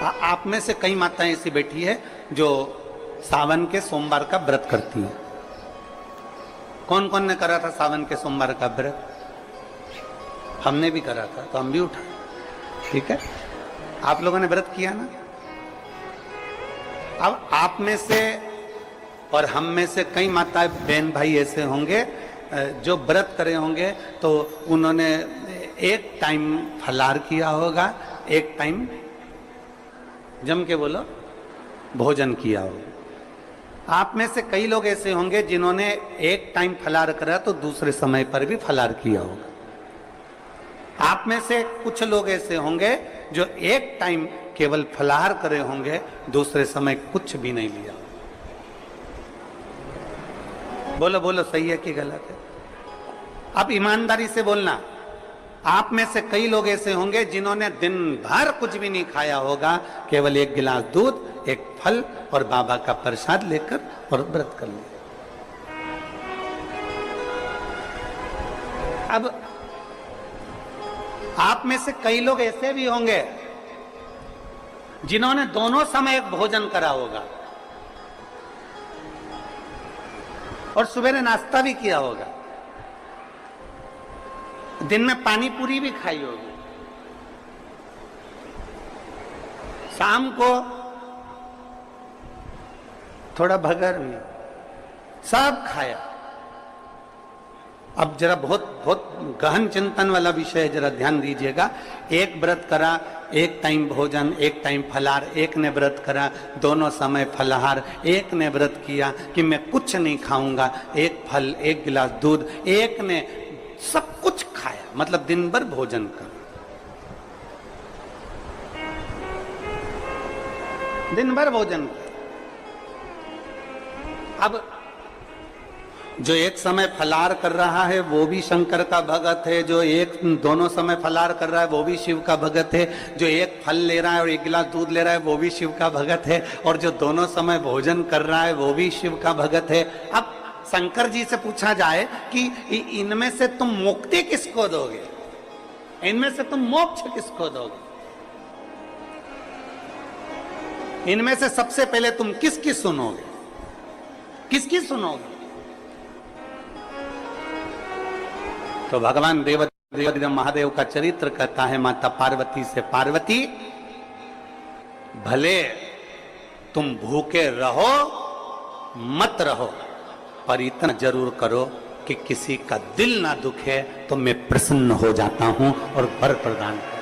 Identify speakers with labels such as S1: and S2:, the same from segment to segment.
S1: आप में से कई माताएं ऐसी बैठी है जो सावन के सोमवार का व्रत करती हैं। कौन कौन ने करा था सावन के सोमवार का व्रत? हमने भी करा था, तो हम भी उठा। ठीक है, आप लोगों ने व्रत किया ना। अब आप में से और हम में से कई माताएं बहन भाई ऐसे होंगे जो व्रत करे होंगे, तो उन्होंने एक टाइम फलार किया होगा, एक टाइम जम के बोलो भोजन किया होगा। आप में से कई लोग ऐसे होंगे जिन्होंने एक टाइम फलार करा तो दूसरे समय पर भी फलार किया होगा। आप में से कुछ लोग ऐसे होंगे जो एक टाइम केवल फलाहार करे होंगे, दूसरे समय कुछ भी नहीं लिया। बोलो बोलो, सही है कि गलत है? अब ईमानदारी से बोलना। आप में से कई लोग ऐसे होंगे जिन्होंने दिन भर कुछ भी नहीं खाया होगा, केवल एक गिलास दूध, एक फल और बाबा का प्रसाद लेकर और व्रत कर लिया। अब आप में से कई लोग ऐसे भी होंगे जिन्होंने दोनों समय भोजन करा होगा और सुबह नाश्ता भी किया होगा, दिन में पानी पूरी भी खाई होगी, शाम को थोड़ा भगर भी, सब खाया। अब जरा बहुत गहन चिंतन वाला विषय है, जरा ध्यान दीजिएगा। एक व्रत करा, एक टाइम भोजन, एक टाइम फलाहार। एक ने व्रत करा दोनों समय फलाहार। एक ने व्रत किया कि मैं कुछ नहीं खाऊंगा, एक फल, एक गिलास दूध। एक ने सब कुछ खाया, मतलब दिन भर भोजन कर, दिन भर भोजन कर। अब जो एक समय फलाहार कर रहा है वो भी शंकर का भगत है, जो एक दोनों समय फलाहार कर रहा है वो भी शिव का भगत है, जो एक फल ले रहा है और एक गिलास दूध ले रहा है वो भी शिव का भगत है, और जो दोनों समय भोजन कर रहा है वो भी शिव का भगत है। अब शंकर जी से पूछा जाए कि इनमें से तुम मुक्ति किसको दोगे, इनमें से तुम मोक्ष किसको दोगे, इनमें से सबसे पहले तुम किसकी सुनोगे, किसकी सुनोगे? तो भगवान देव महादेव का चरित्र कहता है माता पार्वती से, पार्वती भले तुम भूखे रहो मत रहो, पर इतना जरूर करो कि किसी का दिल ना दुखे, तो मैं प्रसन्न हो जाता हूं और वर प्रदान कर।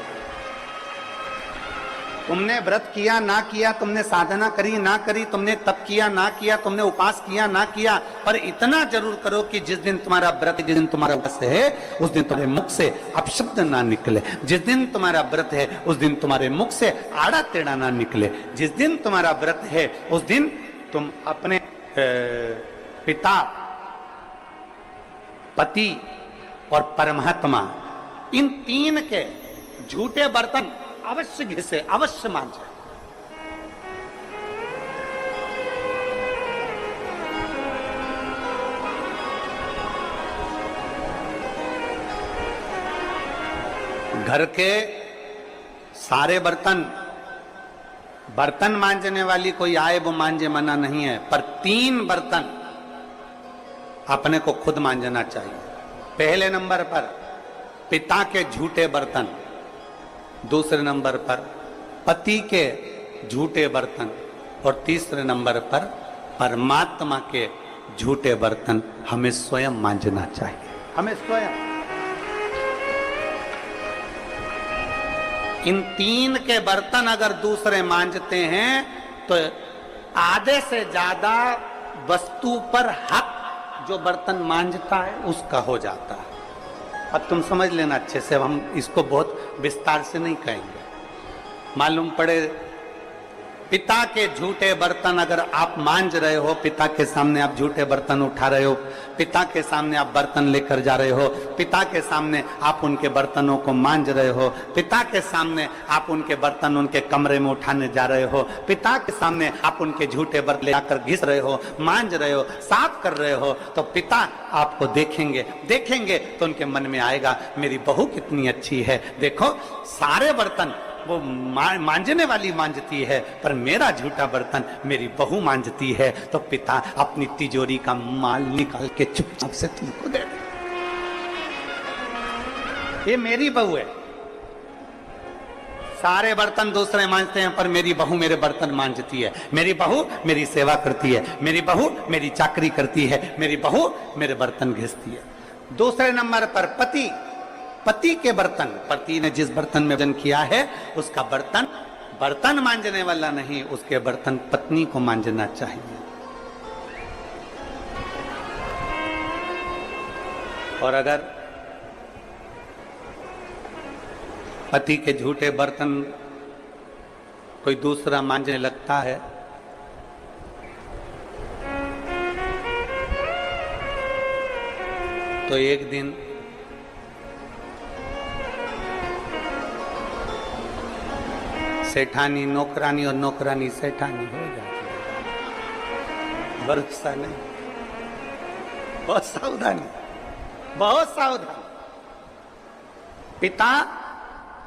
S1: तुमने व्रत किया ना किया, तुमने साधना करी ना करी, तुमने तप किया ना किया, तुमने उपास किया ना किया, पर इतना जरूर करो कि जिस दिन तुम्हारा व्रत, जिस दिन तुम्हारा व्रत है उस दिन तुम्हारे मुख से अपशब्द ना निकले। जिस दिन तुम्हारा व्रत है उस दिन तुम्हारे मुख से आड़ा टेढ़ा ना निकले। जिस दिन तुम्हारा व्रत है उस दिन तुम अपने पिता, पति और परमात्मा, इन तीन के झूठे बर्तन अवश्य घिसे, अवश्य मांजे। घर के सारे बर्तन मांजने वाली कोई आए वो मांजे, मना नहीं है, पर 3 बर्तन अपने को खुद मांजना चाहिए। पहले नंबर पर पिता के झूठे बर्तन, दूसरे नंबर पर पति के झूठे बर्तन, और तीसरे नंबर पर परमात्मा के झूठे बर्तन हमें स्वयं मांजना चाहिए, हमें स्वयं। इन 3 के बर्तन अगर दूसरे मांजते हैं तो आधे से ज्यादा वस्तु पर हक जो बर्तन मांजता है उसका हो जाता है। अब तुम समझ लेना अच्छे से, हम इसको बहुत विस्तार से नहीं कहेंगे। मालूम पड़े पिता के झूठे बर्तन अगर आप मांज रहे हो, पिता के सामने आप झूठे बर्तन उठा रहे हो, पिता के सामने आप बर्तन लेकर जा रहे हो, पिता के सामने आप उनके बर्तनों को मांज रहे हो, पिता के सामने आप उनके बर्तन उनके कमरे में उठाने जा रहे हो, पिता के सामने आप उनके झूठे बर्तन लेकर घिस रहे हो, मांज रहे हो, साफ कर रहे हो, तो पिता आपको देखेंगे तो उनके मन में आएगा मेरी बहू कितनी अच्छी है। देखो सारे बर्तन वो मांजने वाली मांजती है, पर मेरा झूठा बर्तन मेरी बहू मांजती है। तो पिता अपनी तिजोरी का माल निकाल के चुपचाप से तुमको दे दे। ये मेरी बहू है। सारे बर्तन दूसरे मांजते हैं, पर मेरी बहू मेरे बर्तन मांजती है। मेरी बहू मेरी सेवा करती है, मेरी बहू मेरी चाकरी करती है, मेरी बहू मेरे बर्तन घिसती है। दूसरे नंबर पर पति, पति के बर्तन, पति ने जिस बर्तन में भोजन किया है उसका बर्तन बर्तन मांजने वाला नहीं, उसके बर्तन पत्नी को मांजना चाहिए। और अगर पति के झूठे बर्तन कोई दूसरा मांजने लगता है तो एक दिन सेठानी नौकरानी और नौकरानी सेठानी हो जाती है। भरोसा नहीं, बहुत सावधानी, बहुत सावधान। पिता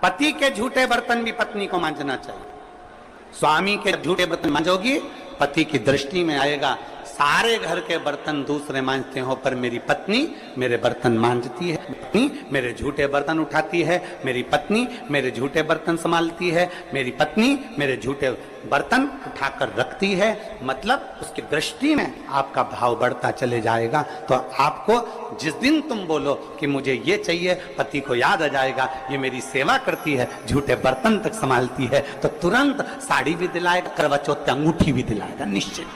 S1: पति के झूठे बर्तन भी पत्नी को मांजना चाहिए। स्वामी के झूठे बर्तन मांजोगी, पति की दृष्टि में आएगा सारे घर के बर्तन दूसरे मांजते हो, पर मेरी पत्नी मेरे बर्तन मांजती है, पत्नी मेरे झूठे बर्तन उठाती है, मेरी पत्नी मेरे झूठे बर्तन संभालती है, मेरी पत्नी मेरे झूठे बर्तन उठाकर रखती है। मतलब उसकी दृष्टि में आपका भाव बढ़ता चले जाएगा। तो आपको जिस दिन तुम बोलो कि मुझे ये चाहिए, पति को याद आ जाएगा ये मेरी सेवा करती है, झूठे बर्तन तक संभालती है, तो तुरंत साड़ी भी दिलाएगा, करवा चौथ अंगूठी भी दिलाएगा, निश्चित।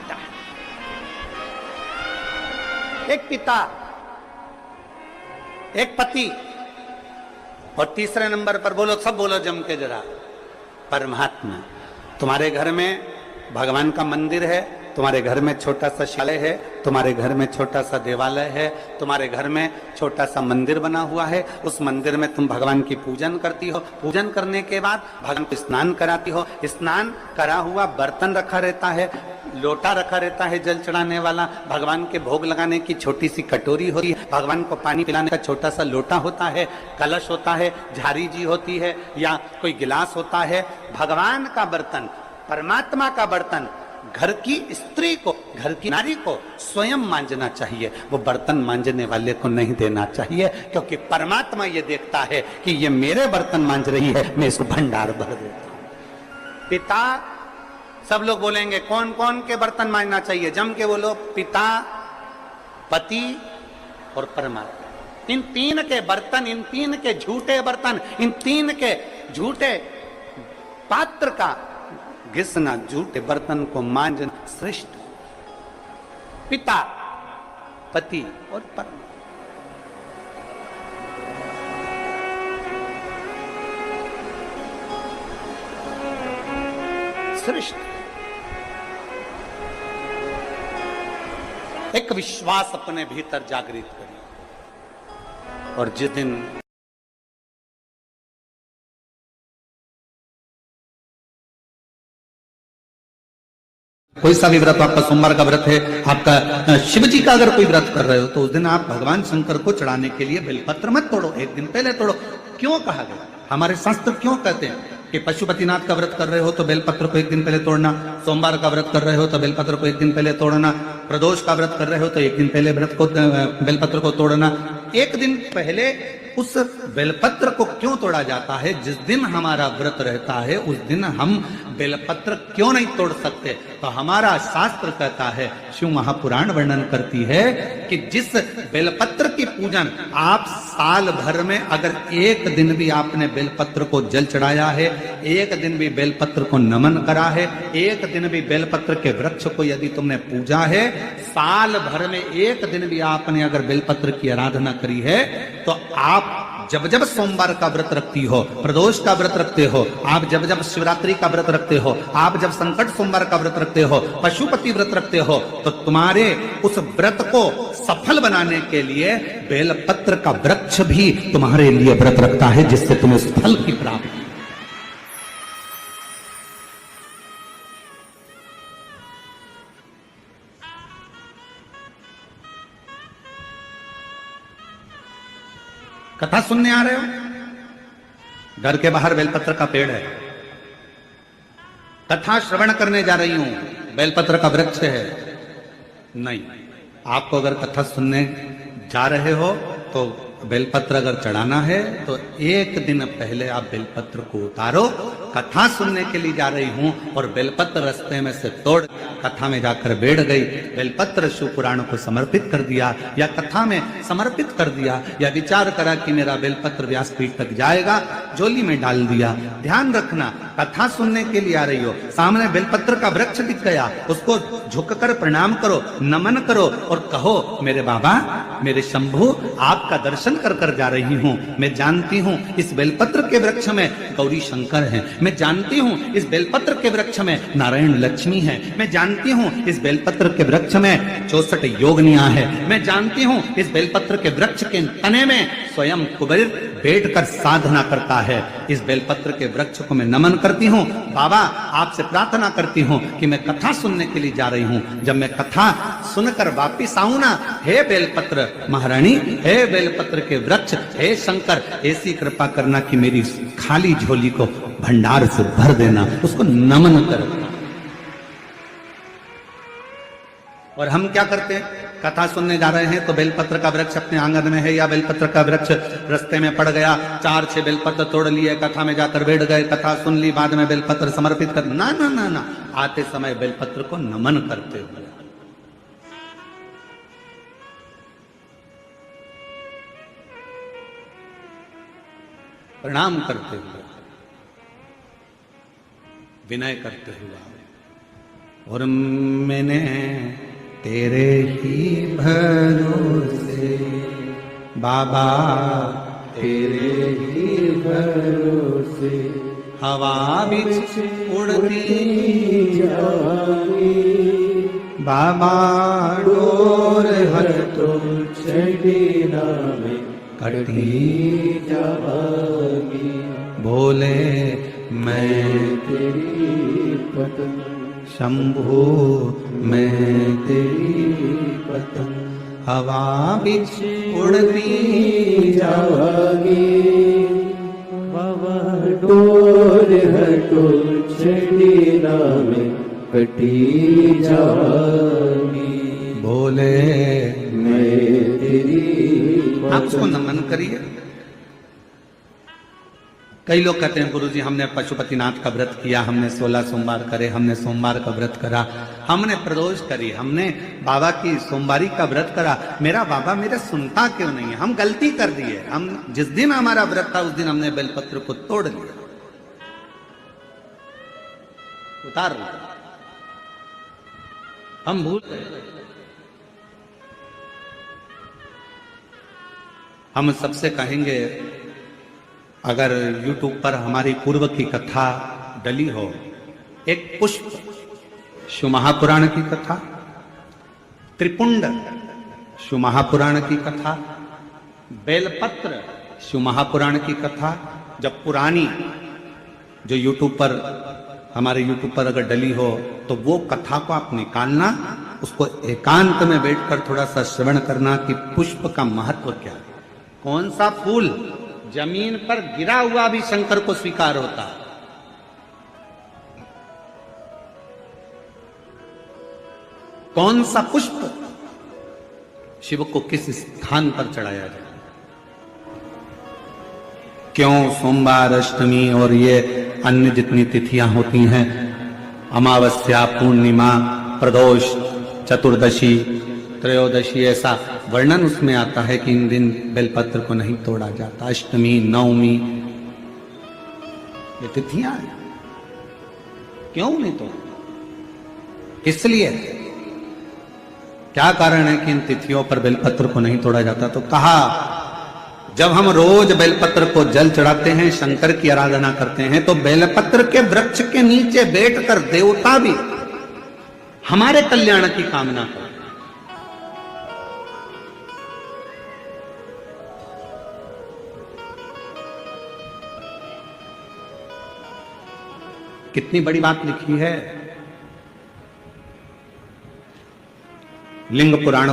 S1: एक पिता, एक पति, और तीसरे नंबर पर बोलो, सब बोलो जम के जरा, परमात्मा। तुम्हारे घर में भगवान का मंदिर है, तुम्हारे घर में छोटा सा शिवालय है, तुम्हारे घर में छोटा सा देवालय है, तुम्हारे घर में छोटा सा मंदिर बना हुआ है। उस मंदिर में तुम भगवान की पूजन करती हो, पूजन करने के बाद भगवान को स्नान कराती हो, स्नान करा हुआ बर्तन रखा रहता है, लोटा रखा रहता है जल चढ़ाने वाला, भगवान के भोग लगाने की छोटी सी कटोरी होती है, भगवान को पानी पिलाने का छोटा सा लोटा होता है, कलश होता है, झारी जी होती है, या कोई गिलास होता है। भगवान का बर्तन, परमात्मा का बर्तन घर की स्त्री को, घर की नारी को स्वयं मांजना चाहिए, वो बर्तन मांजने वाले को नहीं देना चाहिए, क्योंकि परमात्मा ये देखता है कि ये मेरे बर्तन मांज रही है, मैं इसको भंडार भर देता हूं। पिता, सब लोग बोलेंगे कौन कौन के बर्तन मांजना चाहिए, जम के बोलो, पिता, पति और परमात्मा। इन तीन के बर्तन, इन तीन के झूठे बर्तन, इन तीन के झूठे पात्र का घिसना, झूठे बर्तन को मांजना श्रेष्ठ। पिता, पति और परमात्मा। श्रेष्ठ। एक विश्वास अपने भीतर जागृत करिए, और जिस दिन कोई सा भी व्रत, आपका सोमवार का व्रत है, आपका शिव जी का अगर कोई व्रत कर रहे हो, तो उस दिन आप भगवान शंकर को चढ़ाने के लिए बेलपत्र मत तोड़ो, एक दिन पहले तोड़ो। क्यों कहा गया? हमारे शास्त्र क्यों कहते हैं कि पशुपतिनाथ का व्रत कर रहे हो तो बेलपत्र को एक दिन पहले तोड़ना, सोमवार का व्रत कर रहे हो तो बेलपत्र को एक दिन पहले तोड़ना, प्रदोष का व्रत कर रहे हो तो एक दिन पहले व्रत को, बेलपत्र को तोड़ना। एक दिन पहले उस बेलपत्र को क्यों तोड़ा जाता है? जिस दिन हमारा व्रत रहता है उस दिन हम बेलपत्र क्यों नहीं तोड़ सकते? तो हमारा शास्त्र कहता है, शिव महापुराण वर्णन करती है कि जिस बेलपत्र की पूजन आप साल भर में अगर एक दिन भी आपने बेलपत्र को जल चढ़ाया है, एक दिन भी बेलपत्र को नमन करा है, एक दिन भी बेलपत्र के वृक्ष को यदि तुमने पूजा है, साल भर में एक दिन भी आपने अगर बेलपत्र की आराधना करी है, तो आप जब जब सोमवार का व्रत रखती हो, प्रदोष का व्रत रखते हो, आप जब जब शिवरात्रि का व्रत रखते हो, आप जब संकट सोमवार का व्रत रखते हो, पशुपति व्रत रखते हो, तो तुम्हारे उस व्रत को सफल बनाने के लिए बेलपत्र का वृक्ष भी तुम्हारे लिए व्रत रखता है, जिससे तुम्हें उस फल की प्राप्ति। कथा सुनने आ रहे हो? घर के बाहर बेलपत्र का पेड़ है, कथा श्रवण करने जा रही हूं, बेलपत्र का वृक्ष है। नहीं, आपको अगर कथा सुनने जा रहे हो तो बेलपत्र अगर चढ़ाना है तो एक दिन पहले आप बेलपत्र को उतारो। कथा सुनने के लिए जा रही हूं और बेलपत्र रास्ते में से तोड़ कथा में जाकर बैठ गई, बेलपत्र शिव पुराण को समर्पित कर दिया या कथा में समर्पित कर दिया या विचार करा कि मेरा बेलपत्र व्यासपीठ तक जाएगा, झोली में डाल दिया। ध्यान रखना, कथा सुनने के लिए आ रही हो, सामने बेलपत्र का वृक्ष दिख गया, उसको झुककर प्रणाम करो, नमन करो और कहो मेरे बाबा, मेरे शंभु, आपका दर्शन कर जा रही हूं। मैं जानती हूं इस बेलपत्र के वृक्ष में गौरी शंकर हैं, मैं जानती हूं इस बेलपत्र के वृक्ष में नारायण लक्ष्मी है, मैं जानती हूं इस बेलपत्र के वृक्ष में 64 योगनियां है, मैं जानती हूं इस बेलपत्र के वृक्ष के तने में स्वयं कुबेर बैठकर साधना करता है। इस बेलपत्र के वृक्ष को मैं नमन करती हूं। बाबा, आपसे प्रार्थना करती हूं कि मैं कथा सुनने के लिए जा रही हूं, जब मैं कथा सुनकर वापिस आऊं ना, हे बेलपत्र महारानी, हे बेलपत्र के वृक्ष, हे शंकर, ऐसी कृपा करना कि मेरी खाली झोली को भंडार से भर देना, उसको नमन कर। और हम क्या करते हैं, कथा सुनने जा रहे हैं तो बेलपत्र का वृक्ष अपने आंगन में है या बेलपत्र का वृक्ष रास्ते में पड़ गया, 4-6 बेलपत्र तोड़ लिए, कथा में जाकर बैठ गए, कथा सुन ली, बाद में बेलपत्र समर्पित कर, ना ना ना ना, आते समय बेलपत्र को नमन करते हुए, प्रणाम करते हुए, विनय करते हुए। और मैंने तेरे ही भरोसे बाबा, तेरे ही भरोसे हवा बिच उड़ती जाऊंगी, बाबा डोर हर तो छड़ीना में कटी जाऊंगी, बोले मैं तेरी पत्नी, शंभु मैं तेरी पतंग, हवा बिच उड़ती जाऊंगी, बाबा डोर हटो छड़ीना में कटी जाऊंगी, बोले मैं तेरी। आप उसको नमन करिए। कई लोग कहते हैं गुरुजी हमने पशुपतिनाथ का व्रत किया, हमने 16 सोमवार करे, हमने सोमवार का व्रत करा, हमने प्रदोष करी, हमने बाबा की सोमवारी का व्रत करा, मेरा बाबा मेरा सुनता क्यों नहीं है? हम गलती कर दिए। हम जिस दिन हमारा व्रत था उस दिन हमने बेलपत्र को तोड़ लिया, उतार लिया, हम भूल गए। हम सबसे कहेंगे, अगर YouTube पर हमारी पूर्व की कथा डली हो, एक पुष्प शिव महापुराण की कथा, त्रिपुंड शिव महापुराण की कथा, बेलपत्र शिव महापुराण की कथा, जब पुरानी जो YouTube पर हमारे YouTube पर अगर डली हो तो वो कथा को आप निकालना, उसको एकांत में बैठकर थोड़ा सा श्रवण करना कि पुष्प का महत्व क्या है। कौन सा फूल जमीन पर गिरा हुआ भी शंकर को स्वीकार होता, कौन सा पुष्प शिव को किस स्थान पर चढ़ाया जाए, क्यों सोमवार, अष्टमी और ये अन्य जितनी तिथियां होती हैं, अमावस्या, पूर्णिमा, प्रदोष, चतुर्दशी, त्रयोदशी, ऐसा वर्णन उसमें आता है कि इन दिन बेलपत्र को नहीं तोड़ा जाता। अष्टमी, नवमी, ये तिथियां हैं, क्यों नहीं तोड़ा? इसलिए क्या कारण है कि इन तिथियों पर बेलपत्र को नहीं तोड़ा जाता? तो कहा, जब हम रोज बेलपत्र को जल चढ़ाते हैं, शंकर की आराधना करते हैं, तो बेलपत्र के वृक्ष के नीचे बैठकर देवता भी हमारे कल्याण की कामना करते हैं। कितनी बड़ी बात लिखी है लिंग पुराण